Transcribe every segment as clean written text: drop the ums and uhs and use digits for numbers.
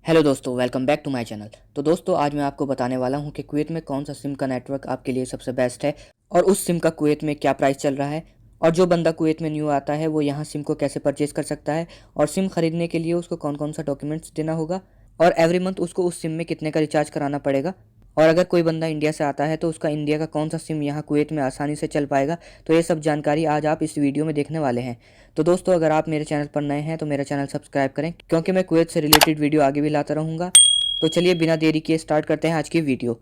Hello दोस्तों, welcome back to my channel. तो दोस्तों, आज मैं आपको बताने वाला हूं कि कुवैत में कौन सा सिम का नेटवर्क आपके लिए सबसे बेस्ट है और उस सिम का कुवैत में क्या प्राइस चल रहा है, और जो बंदा कुवैत में न्यू आता है वो यहां सिम को कैसे परचेज कर सकता है, और सिम खरीदने के लिए उसको कौन कौन सा डॉक्यूमेंट्स देना होगा, और एवरी मंथ उसको उस सिम में कितने का रिचार्ज कराना पड़ेगा। और अगर कोई बंदा इंडिया से आता है तो उसका इंडिया का कौन सा सिम यहाँ कुवैत में आसानी से चल पाएगा। तो ये सब जानकारी आज आप इस वीडियो में देखने वाले हैं। तो दोस्तों, अगर आप मेरे चैनल पर नए हैं तो मेरा चैनल सब्सक्राइब करें, क्योंकि मैं कुवैत से रिलेटेड वीडियो आगे भी लाता रहूँगा। तो चलिए बिना देरी किए स्टार्ट करते हैं आज की वीडियो।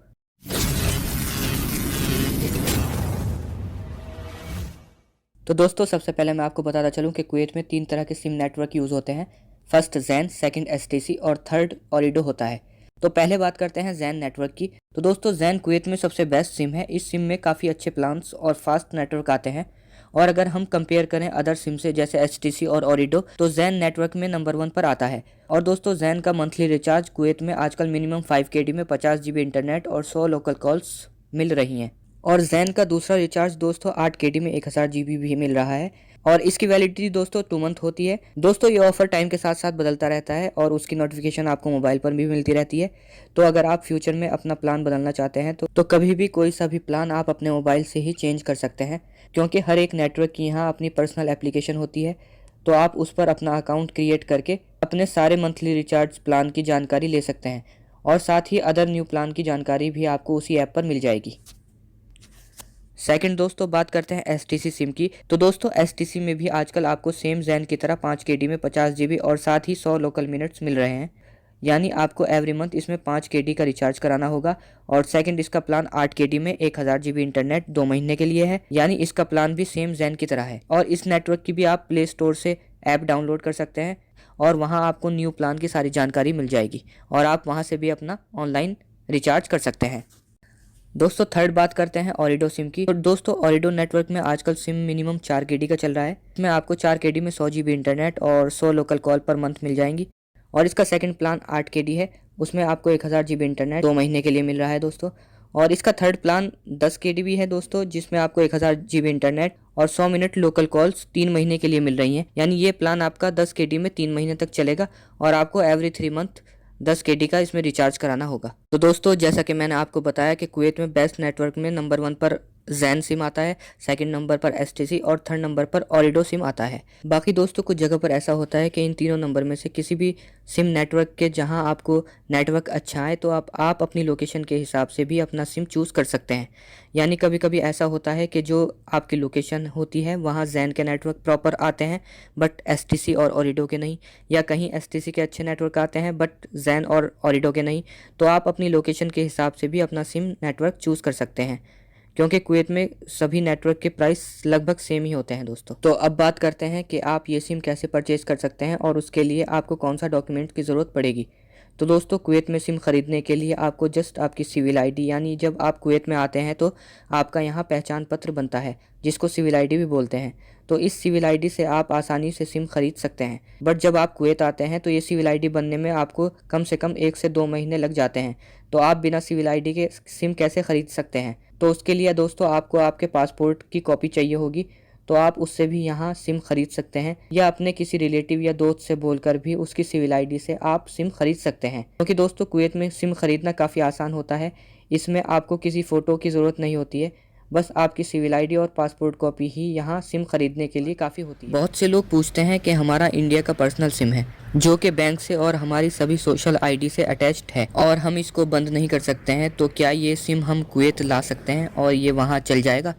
तो दोस्तों, सबसे पहले मैं आपको बताता चलूँ कि कुवैत में 3 तरह के सिम नेटवर्क यूज़ होते हैं। फर्स्ट जैन, सेकंड एसटीसी और थर्ड ओरिडो होता है। तो पहले बात करते हैं जैन नेटवर्क की। तो दोस्तों, जैन कुवैत में सबसे बेस्ट सिम है। इस सिम में काफ़ी अच्छे प्लान्स और फास्ट नेटवर्क आते हैं। और अगर हम कंपेयर करें अदर सिम से जैसे एचटीसी और ओरिडो, तो जैन नेटवर्क में नंबर 1 पर आता है। और दोस्तों, जैन का मंथली रिचार्ज कुवैत में आजकल मिनिमम 5 केडी में 50 जीबी इंटरनेट और 100 लोकल कॉल्स मिल रही हैं। और जैन का दूसरा रिचार्ज दोस्तों 8 केडी में 1000 जीबी भी मिल रहा है, और इसकी वैलिडिटी दोस्तों 2 मंथ होती है। दोस्तों, ये ऑफर टाइम के साथ साथ बदलता रहता है और उसकी नोटिफिकेशन आपको मोबाइल पर भी मिलती रहती है। तो अगर आप फ्यूचर में अपना प्लान बदलना चाहते हैं तो कभी भी कोई सा भी प्लान आप अपने मोबाइल से ही चेंज कर सकते हैं, क्योंकि हर एक नेटवर्क की यहाँ अपनी पर्सनल एप्लीकेशन होती है। तो आप उस पर अपना अकाउंट क्रिएट करके अपने सारे मंथली रिचार्ज प्लान की जानकारी ले सकते हैं, और साथ ही अदर न्यू प्लान की जानकारी भी आपको उसी ऐप पर मिल जाएगी। सेकंड दोस्तों, बात करते हैं एसटीसी सिम की। तो दोस्तों, एसटीसी में भी आजकल आपको सेम जैन की तरह 5 केडी में 50 जीबी और साथ ही 100 लोकल मिनट्स मिल रहे हैं। यानी आपको एवरी मंथ इसमें 5 केडी का रिचार्ज कराना होगा। और सेकंड, इसका प्लान 8 केडी में 1000 जीबी इंटरनेट 2 महीने के लिए है। यानी इसका प्लान भी सेम जैन की तरह है। और इस नेटवर्क की भी आप प्ले स्टोर से ऐप डाउनलोड कर सकते हैं, और वहाँ आपको न्यू प्लान की सारी जानकारी मिल जाएगी, और आप वहाँ से भी अपना ऑनलाइन रिचार्ज कर सकते हैं। दोस्तों, थर्ड बात करते हैं ओरिडो सिम की। तो दोस्तों, ओरिडो नेटवर्क में आजकल सिम मिनिमम 4 केडी का चल रहा है। इसमें आपको 4 केडी में 100 जीबी इंटरनेट और 100 लोकल कॉल पर मंथ मिल जाएंगी। और इसका सेकंड प्लान 8 केडी है, उसमें आपको 1000 जीबी इंटरनेट 2 महीने के लिए मिल रहा है दोस्तों। और इसका थर्ड प्लान 10 केडी भी है दोस्तों, जिसमें आपको 1000 जीबी इंटरनेट और 100 मिनट लोकल कॉल्स 3 महीने के लिए मिल रही हैं। यानी ये प्लान आपका 10 केडी में 3 महीने तक चलेगा, और आपको एवरी 3 मंथ 10 केडी का इसमें रिचार्ज कराना होगा। तो दोस्तों, जैसा कि मैंने आपको बताया कि कुवैत में बेस्ट नेटवर्क में नंबर 1 पर जैन सिम आता है, सेकंड नंबर पर एसटीसी और थर्ड नंबर पर ओरिडो सिम आता है। बाकी दोस्तों, कुछ जगह पर ऐसा होता है कि इन तीनों नंबर में से किसी भी सिम नेटवर्क के जहां आपको नेटवर्क अच्छा है तो आप अपनी लोकेशन के हिसाब से भी अपना सिम चूज़ कर सकते हैं। यानी कभी कभी ऐसा होता है कि जो आपकी लोकेशन होती है वहाँ जैन के नेटवर्क प्रॉपर आते हैं बट एसटीसी और ओरिडो के नहीं, या कहीं एसटीसी के अच्छे नेटवर्क आते हैं बट जैन और ओरिडो के नहीं। तो आप अपनी लोकेशन के हिसाब से भी अपना सिम नेटवर्क चूज़ कर सकते हैं, क्योंकि कुवैत में सभी नेटवर्क के प्राइस लगभग सेम ही होते हैं दोस्तों। तो अब बात करते हैं कि आप ये सिम कैसे परचेज़ कर सकते हैं और उसके लिए आपको कौन सा डॉक्यूमेंट की ज़रूरत पड़ेगी। तो दोस्तों, कुवैत में सिम खरीदने के लिए आपको जस्ट आपकी सिविल आईडी, यानी जब आप कुवैत में आते हैं तो आपका यहाँ पहचान पत्र बनता है, जिसको सिविल आईडी भी बोलते हैं। तो इस सिविल आईडी से आप आसानी से सिम खरीद सकते हैं। बट जब आप कुवैत आते हैं तो ये सिविल आईडी बनने में आपको कम से कम 1 से 2 महीने लग जाते हैं। तो आप बिना सिविल आईडी के सिम कैसे खरीद सकते हैं? तो उसके लिए दोस्तों आपको आपके पासपोर्ट की कॉपी चाहिए होगी। तो आप उससे भी यहाँ सिम खरीद सकते हैं, या अपने किसी रिलेटिव या दोस्त से बोलकर भी उसकी सिविल आईडी से आप सिम खरीद सकते हैं। क्योंकि दोस्तों, कुवैत में सिम खरीदना काफ़ी आसान होता है। इसमें आपको किसी फ़ोटो की ज़रूरत नहीं होती है, बस आपकी सिविल आईडी और पासपोर्ट कॉपी ही यहाँ सिम खरीदने के लिए काफ़ी होती है। बहुत से लोग पूछते हैं कि हमारा इंडिया का पर्सनल सिम है जो कि बैंक से और हमारी सभी सोशल आईडी से अटैच्ड है, और हम इसको बंद नहीं कर सकते हैं, तो क्या ये सिम हम कुवैत ला सकते हैं और ये वहाँ चल जाएगा?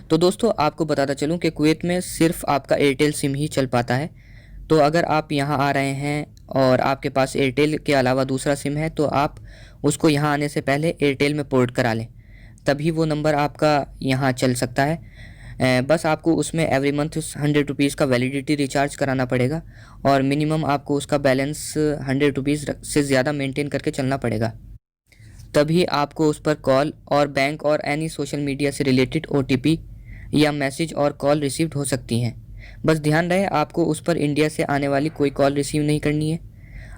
तो दोस्तों, आपको बताता चलूँ कि कुवैत में सिर्फ आपका एयरटेल सिम ही चल पाता है। तो अगर आप यहाँ आ रहे हैं और आपके पास एयरटेल के अलावा दूसरा सिम है, तो आप उसको यहाँ आने से पहले एयरटेल में पोर्ट करा लें, तभी वो नंबर आपका यहाँ चल सकता है। बस आपको उसमें एवरी मंथ 100 रुपीज़ का वैलिडिटी रिचार्ज कराना पड़ेगा, और मिनिमम आपको उसका बैलेंस 100 रुपीज़ से ज़्यादा मेंटेन करके चलना पड़ेगा। तभी आपको उस पर कॉल और बैंक और एनी सोशल मीडिया से रिलेटेड ओटीपी या मैसेज और कॉल रिसीव्ड हो सकती हैं। बस ध्यान रहे, आपको उस पर इंडिया से आने वाली कोई कॉल रिसीव नहीं करनी है।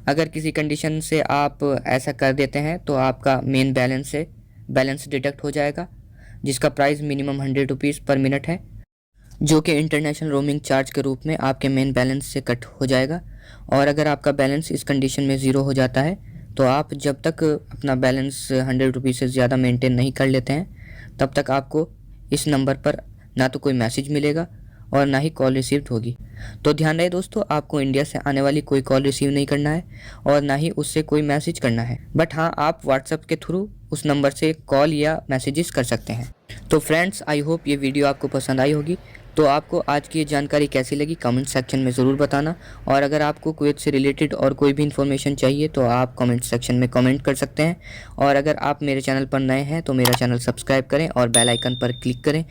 अगर किसी कंडीशन से आप ऐसा कर देते हैं तो आपका मेन बैलेंस डिडक्ट हो जाएगा, जिसका प्राइस मिनिमम 100 रुपीज़ पर मिनट है, जो कि इंटरनेशनल रोमिंग चार्ज के रूप में आपके मेन बैलेंस से कट हो जाएगा। और अगर आपका बैलेंस इस कंडीशन में ज़ीरो हो जाता है तो आप जब तक अपना बैलेंस 100 रुपीज़ से ज़्यादा मेंटेन नहीं कर लेते हैं तब तक आपको इस नंबर पर ना तो कोई मैसेज मिलेगा और ना ही कॉल रिसीव्ड होगी। तो ध्यान रहे दोस्तों, आपको इंडिया से आने वाली कोई कॉल रिसीव नहीं करना है और ना ही उससे कोई मैसेज करना है। बट हाँ, आप व्हाट्सएप के थ्रू उस नंबर से कॉल या मैसेजेस कर सकते हैं। तो फ्रेंड्स, आई होप ये वीडियो आपको पसंद आई होगी। तो आपको आज की ये जानकारी कैसी लगी कमेंट सेक्शन में ज़रूर बताना। और अगर आपको कुवैत से रिलेटेड और कोई भी इन्फॉर्मेशन चाहिए तो आप कमेंट सेक्शन में कमेंट कर सकते हैं। और अगर आप मेरे चैनल पर नए हैं तो मेरा चैनल सब्सक्राइब करें और बेल आइकन पर क्लिक करें,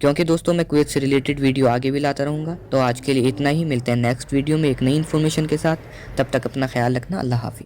क्योंकि दोस्तों मैं कुवैत से रिलेटेड वीडियो आगे भी लाता रहूँगा। तो आज के लिए इतना ही, मिलते हैं नेक्स्ट वीडियो में एक नई इन्फॉर्मेशन के साथ। तब तक अपना ख्याल रखना। अल्लाह हाफिज़।